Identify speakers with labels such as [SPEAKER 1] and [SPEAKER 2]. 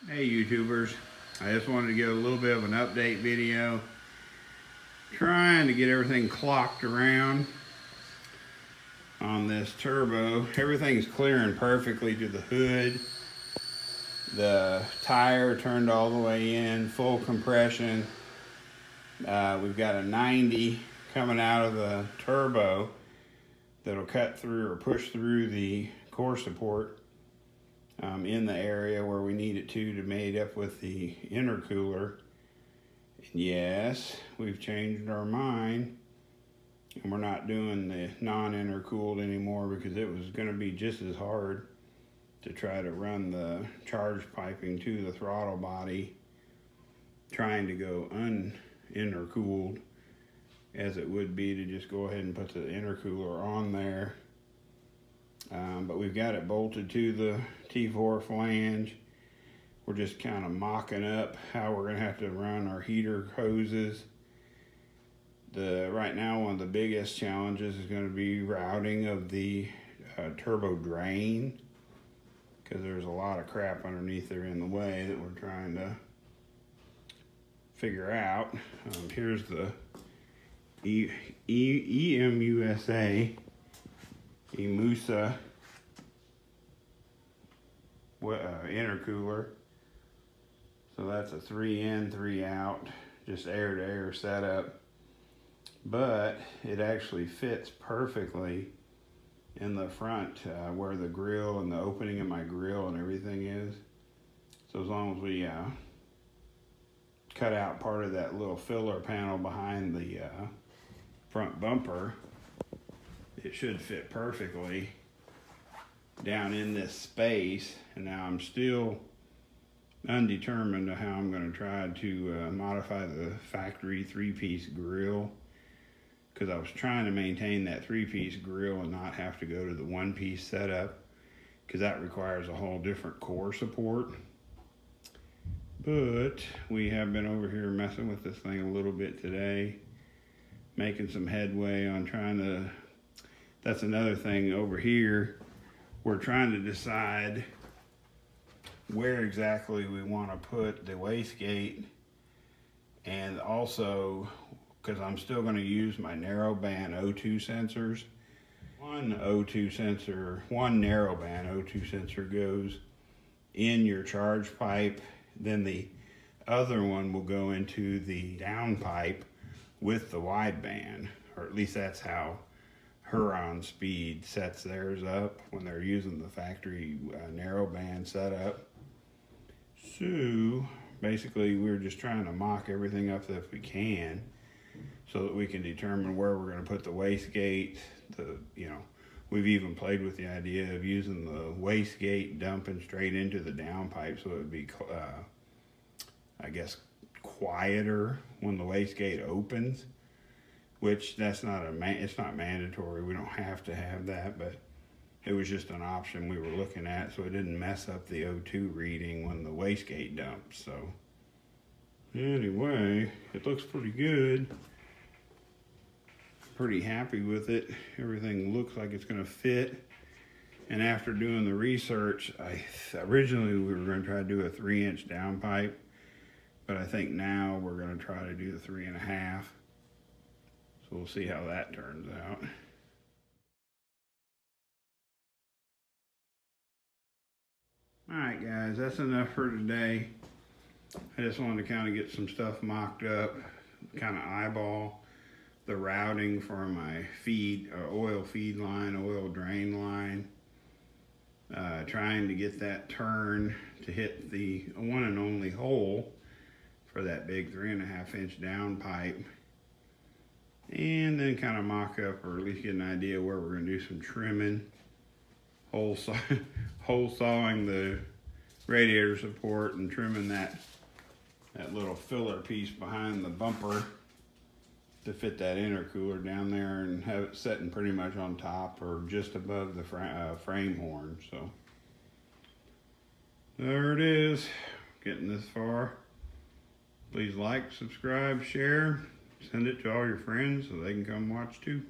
[SPEAKER 1] Hey YouTubers, I just wanted to give a little bit of an update video, trying to get everything clocked around on this turbo. Everything's clearing perfectly to the hood. The tire turned all the way in, full compression. We've got a 90 coming out of the turbo that'll cut through or push through the core support in the area where we need it to mate up with the intercooler. And yes, we've changed our mind and we're not doing the non-intercooled anymore because it was going to be just as hard to try to run the charge piping to the throttle body trying to go un-intercooled as it would be to just go ahead and put the intercooler on there. But we've got it bolted to the T4 flange. We're just kind of mocking up how we're going to have to run our heater hoses. Right now, one of the biggest challenges is going to be routing of the turbo drain, because there's a lot of crap underneath there in the way that we're trying to figure out. Here's the EMUSA EMUSA intercooler. So that's a 3 in, 3 out, just air to air setup. But it actually fits perfectly in the front where the grill and the opening of my grill and everything is. So as long as we cut out part of that little filler panel behind the front bumper, it should fit perfectly down in this space. And now I'm still undetermined on how I'm going to try to modify the factory 3-piece grill, because I was trying to maintain that 3-piece grill and not have to go to the 1-piece setup, because that requires a whole different core support. But we have been over here messing with this thing a little bit today, making some headway on trying to, that's another thing over here. We're trying to decide where exactly we want to put the wastegate, and also because I'm still going to use my narrowband O2 sensors. One narrowband O2 sensor goes in your charge pipe, then the other one will go into the down pipe with the wideband, or at least that's how Huron Speed sets theirs up when they're using the factory narrowband setup. So basically we're just trying to mock everything up if we can, so that we can determine where we're going to put the wastegate. We've even played with the idea of using the wastegate dumping straight into the downpipe, so it would be, I guess, quieter when the wastegate opens. Which that's not it's not mandatory. We don't have to have that, but it was just an option we were looking at, so it didn't mess up the O2 reading when the wastegate dumps. So anyway, it looks pretty good. Pretty happy with it. Everything looks like it's going to fit. And after doing the research, originally we were going to try to do a 3-inch downpipe, but I think now we're going to try to do the 3.5. So we'll see how that turns out. Alright guys, that's enough for today. I just wanted to kind of get some stuff mocked up, kind of eyeball the routing for my oil feed line, oil drain line. Trying to get that turn to hit the one and only hole for that big 3.5-inch downpipe. And then kind of mock up, or at least get an idea where we're going to do some trimming. Hole sawing the radiator support and trimming that little filler piece behind the bumper to fit that intercooler down there and have it sitting pretty much on top or just above the frame horn. So there it is, getting this far. Please like, subscribe, share, send it to all your friends so they can come watch too.